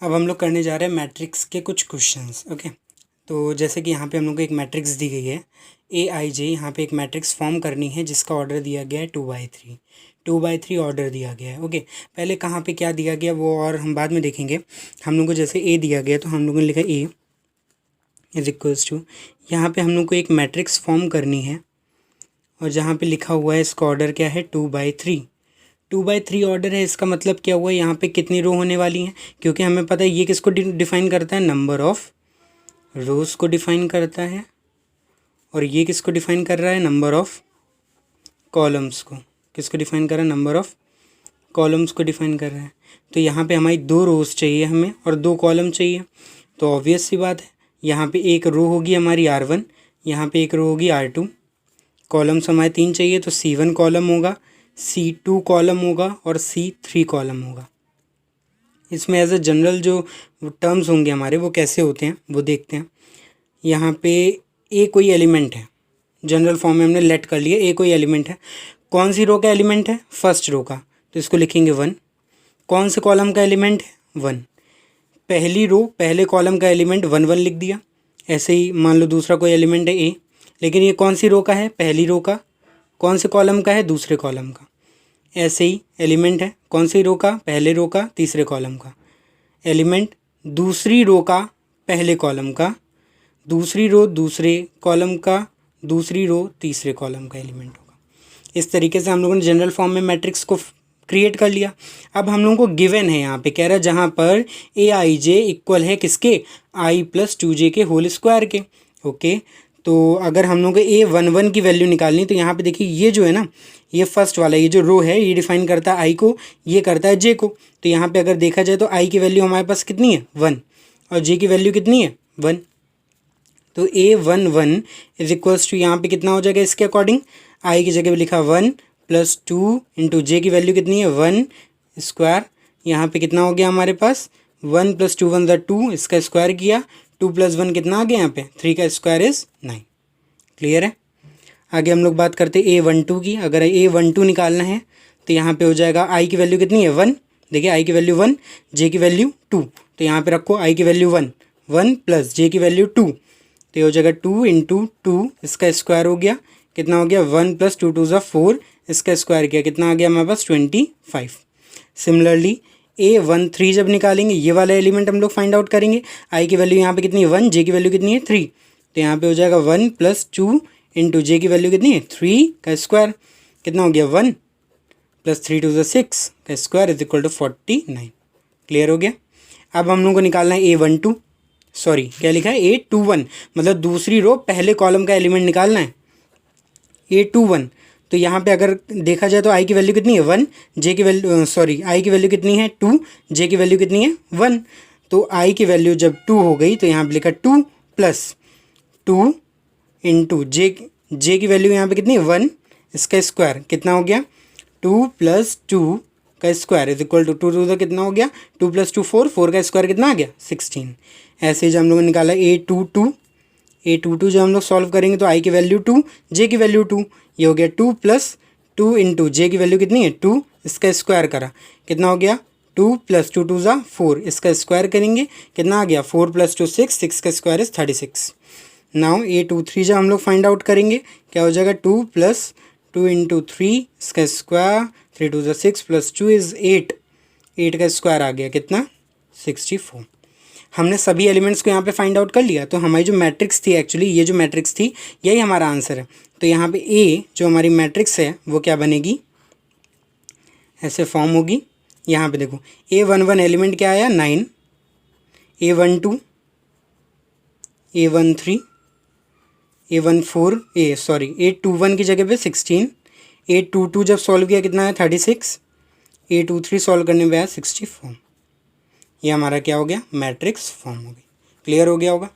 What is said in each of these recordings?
अब हम लोग करने जा रहे हैं मैट्रिक्स के कुछ क्वेश्चंस। ओके, तो जैसे कि यहाँ पे हम लोग को एक मैट्रिक्स दी गई है ए आई जे। यहाँ पे एक मैट्रिक्स फॉर्म करनी है जिसका ऑर्डर दिया गया है 2/3। 2/3 ऑर्डर दिया गया है। ओके, पहले कहाँ पे क्या दिया गया वो और हम बाद में देखेंगे। हम लोग को जैसे ए दिया गया तो हम लोगों ने लिखा ए इज इक्वल्स टू, यहाँ पे हम लोग को एक मैट्रिक्स फॉर्म करनी है और जहाँ पे लिखा हुआ है इसका ऑर्डर क्या है 2/3। 2/3 ऑर्डर है, इसका मतलब क्या हुआ, यहाँ पे कितनी रो होने वाली हैं, क्योंकि हमें पता है ये किसको डिफाइन करता है, नंबर ऑफ रोज़ को डिफाइन करता है, और ये किसको डिफाइन कर रहा है, नंबर ऑफ कॉलम्स को। किसको डिफाइन कर रहा है, नंबर ऑफ कॉलम्स को डिफाइन कर रहा है। तो यहाँ पे हमारी 2 रोज़ चाहिए हमें और 2 कॉलम चाहिए। तो ऑब्वियस सी बात है, यहाँ पे एक रो होगी हमारी R1, यहाँ पे एक रो होगी R2। कॉलम्स हमारे 3 चाहिए, तो C1 कॉलम होगा, C2 कॉलम होगा और C3 कॉलम होगा। इसमें एज ए जनरल जो टर्म्स होंगे हमारे वो कैसे होते हैं वो देखते हैं। यहाँ पे ए कोई एलिमेंट है, जनरल फॉर्म में हमने लेट कर लिया, ए कोई एलिमेंट है। कौन सी रो का एलिमेंट है, फर्स्ट रो का, तो इसको लिखेंगे 1। कौन से कॉलम का एलिमेंट है, 1। पहली रो पहले कॉलम का एलिमेंट 1 1 लिख दिया। ऐसे ही मान लो दूसरा कोई एलिमेंट है ए, लेकिन ये कौन सी रो का है, पहली रो का। कौन से कॉलम का है, दूसरे कॉलम का। ऐसे ही एलिमेंट है कौन सी रो का, पहले रो का तीसरे कॉलम का। एलिमेंट दूसरी रो का पहले कॉलम का, दूसरी रो दूसरे कॉलम का, दूसरी रो तीसरे कॉलम का एलिमेंट होगा। इस तरीके से हम लोगों ने जनरल फॉर्म में मैट्रिक्स को क्रिएट कर लिया। अब हम लोगों को गिवन है, यहाँ पे कह रहा है जहाँ पर ए आई जे इक्वल है किसके, आई प्लस 2j के होल स्क्वायर के। ओके, तो अगर हम लोगों को A11 की वैल्यू निकालनी, तो यहाँ पे देखिए ये जो है ना, ये फर्स्ट वाला ये जो रो है ये डिफाइन करता है आई को, ये करता है जे को। तो यहाँ पे अगर देखा जाए तो आई की वैल्यू हमारे पास कितनी है, 1, और जे की वैल्यू कितनी है, 1। तो A11 इज इक्वल्स टू, यहाँ पे कितना हो जाएगा इसके अकॉर्डिंग, आई की जगह पे लिखा 1 + 2 इंटू जे की वैल्यू कितनी है 1 स्क्वायर। यहाँ पे कितना हो गया हमारे पास, 1 + 2 = 2, इसका स्क्वायर किया, 2 + 1 कितना आ गया यहाँ पे, 3 का स्क्वायर इज 9। क्लियर है। आगे हम लोग बात करते हैं A12 की। अगर A12 निकालना है तो यहाँ पे हो जाएगा आई की वैल्यू कितनी है 1, देखिए आई की वैल्यू 1, जे की वैल्यू 2, तो यहाँ पे रखो आई की वैल्यू 1, 1 + जे की वैल्यू 2, तो ये हो जाएगा 2 × 2, इसका स्क्वायर हो गया, कितना हो गया 1 + 2 = 4, इसका स्क्वायर किया, कितना आ गया हमारे पास 25। सिमिलरली A13 जब निकालेंगे ये वाला एलिमेंट हम लोग फाइंड आउट करेंगे। आई की वैल्यू यहाँ पे कितनी है 1, जे की वैल्यू कितनी है 3, तो यहाँ पे हो जाएगा 1 + 2 इंटू जे की वैल्यू कितनी है 3 का स्क्वायर, कितना हो गया 1 + 3 = 6 का square is equal to 49। Clear हो गया। अब हम लोग को निकालना है A12, सॉरी क्या लिखा है A21, मतलब दूसरी रो पहले कॉलम का एलिमेंट निकालना है A21। तो यहाँ पे अगर देखा जाए तो आई की वैल्यू कितनी है 1, जे की वैल्यू सॉरी आई की वैल्यू कितनी है 2, जे की वैल्यू कितनी है 1। तो आई की वैल्यू जब 2 हो गई तो यहाँ पे लिखा 2 + 2 इंटू जे की वैल्यू यहाँ पे कितनी है 1, इसका स्क्वायर कितना हो गया 2 + 2 का स्क्वायर इज इक्वल टू 2 2 कितना हो गया 2 + 2 4, 4 का स्क्वायर कितना आ गया 16। ऐसे जो हम लोगों ने निकाला A22 जब हम लोग सॉल्व करेंगे तो आई की वैल्यू 2, जे की वैल्यू 2, ये हो गया 2 + 2 इंटू जे की वैल्यू कितनी है 2, इसका स्क्वायर करा, कितना हो गया 2 + 2 = 4, इसका स्क्वायर करेंगे, कितना आ गया 4 + 2 6, 6 का स्क्वायर इज 36। नाउ A23 जब हम लोग फाइंड आउट करेंगे क्या हो जाएगा 2 + 2 इंटू 3, इसका स्क्वायर 3 2 6 + 2 इज 8, 8 का स्क्वायर आ गया कितना 64। हमने सभी एलिमेंट्स को यहाँ पे फाइंड आउट कर लिया। तो हमारी जो मैट्रिक्स थी, एक्चुअली ये जो मैट्रिक्स थी यही हमारा आंसर है। तो यहाँ पे ए जो हमारी मैट्रिक्स है वो क्या बनेगी, ऐसे फॉर्म होगी। यहाँ पे देखो A11 एलिमेंट क्या आया 9, A12, A13, A21 की जगह पे 16, A22 जब सॉल्व किया कितना है 36, A23 सॉल्व करने पे आया 64। ये हमारा क्या हो गया, मैट्रिक्स फॉर्म हो गई। क्लियर हो गया होगा।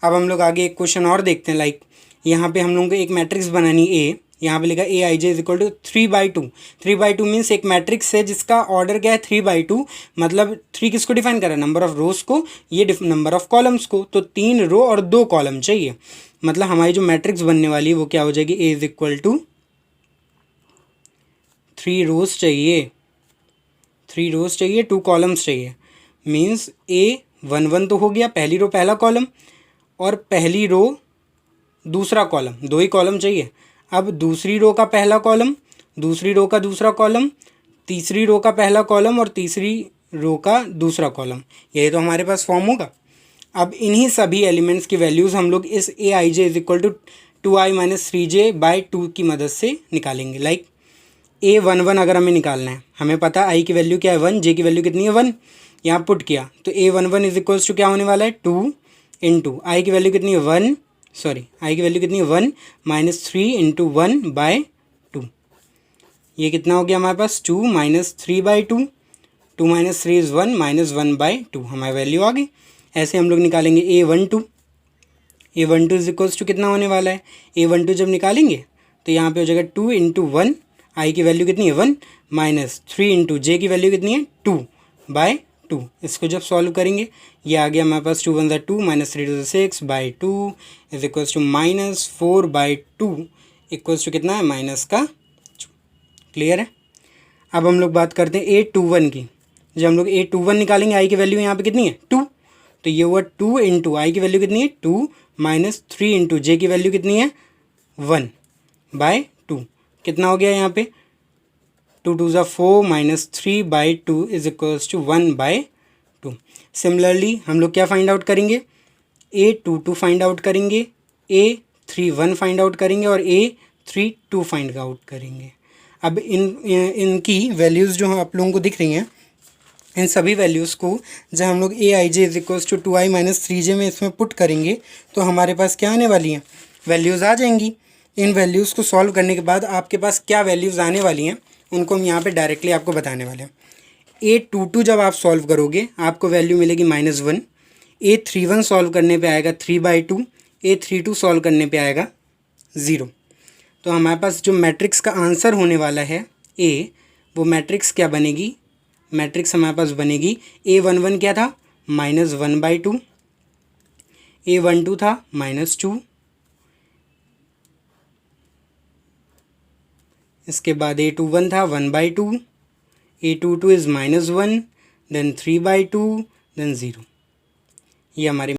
अब हम लोग आगे एक क्वेश्चन और देखते हैं। लाइक यहाँ पे हम लोगों को एक मैट्रिक्स बनानी ए, यहाँ पे लिखा ए I J is equal to 3/2। 3/2 means एक मैट्रिक्स है जिसका ऑर्डर क्या है 3/2, मतलब 3 किसको डिफाइन कर रहा है, नंबर ऑफ रोज को, ये नंबर ऑफ कॉलम्स को। तो 3 रो और 2 कॉलम चाहिए, मतलब हमारी जो मैट्रिक्स बनने वाली है वो क्या हो जाएगी, ए इज इक्वल टू 3 रोज चाहिए, 3 रोज चाहिए, 2 कॉलम्स चाहिए, मीन्स A11 तो हो गया, पहली रो पहला कॉलम और पहली रो दूसरा कॉलम, 2 ही कॉलम चाहिए। अब दूसरी रो का पहला कॉलम, दूसरी रो का दूसरा कॉलम, तीसरी रो का पहला कॉलम और तीसरी रो का दूसरा कॉलम, यही तो हमारे पास फॉर्म होगा। अब इन्हीं सभी एलिमेंट्स की वैल्यूज़ हम लोग इस A I J is equal to 2i minus 3j by 2 की मदद से निकालेंगे। लाइक A11 अगर हमें निकालना है, हमें पता आई की वैल्यू क्या है 1, जे की वैल्यू कितनी है 1, यहाँ पुट किया तो A11 इज इक्वल्स टू क्या होने वाला है 2 इंटू आई की वैल्यू कितनी है 1, सॉरी आई की वैल्यू कितनी है 1 माइनस 3 इंटू 1 बाय 2। ये कितना हो गया हमारे पास 2 minus 3 by 2, 2 minus 3 is 1 minus 1 by 2, हमारी वैल्यू आ गई। ऐसे हम लोग निकालेंगे A12, A12 is equals to कितना होने वाला है, A12 जब निकालेंगे तो यहाँ पे हो जाएगा 2 इंटू 1, आई की वैल्यू कितनी है 1 माइनस 3 इंटू जे की वैल्यू कितनी है 2 बाय 2। इसको जब सॉल्व करेंगे ये आ गया हमारे पास 2 1 2 minus 3 2 6 by 2 is equals to minus 4 by 2 equals to कितना है माइनस का 2। क्लियर है। अब हम लोग बात करते हैं A21 की। जब हम लोग A21 निकालेंगे आई की वैल्यू यहाँ पे कितनी है 2, तो ये हुआ 2 इंटू आई की वैल्यू कितनी है 2 माइनस 3 इंटू जे की वैल्यू कितनी है 1 बाय 2। कितना हो गया यहाँ पे 2 2 ज़ा 4 minus 3 by 2 is equals to 1 by 2। Similarly हम लोग क्या फाइंड आउट करेंगे, A22 फाइंड आउट करेंगे, A31 फाइंड आउट करेंगे और A32 फाइंड आउट करेंगे। अब इनकी वैल्यूज़ जो आप लोगों को दिख रही हैं, इन सभी वैल्यूज़ को जब हम लोग A I J is equals to 2i minus 3j में इसमें पुट करेंगे तो हमारे पास क्या आने वाली हैं, वैल्यूज़ आ जाएंगी। इन वैल्यूज़ को सॉल्व करने के बाद आपके पास क्या वैल्यूज़ आने वाली हैं उनको हम यहाँ पे डायरेक्टली आपको बताने वाले हैं। A22 जब आप सॉल्व करोगे आपको वैल्यू मिलेगी -1, A31 सॉल्व करने पे आएगा 3/2, A32 सॉल्व करने पे आएगा 0। तो हमारे पास जो मैट्रिक्स का आंसर होने वाला है A, वो मैट्रिक्स क्या बनेगी, मैट्रिक्स हमारे पास बनेगी A11 क्या था -1/2, A12 था -2, इसके बाद A21 था 1/2, A22 इज़ -1, देन 3/2, देन 0। ये हमारी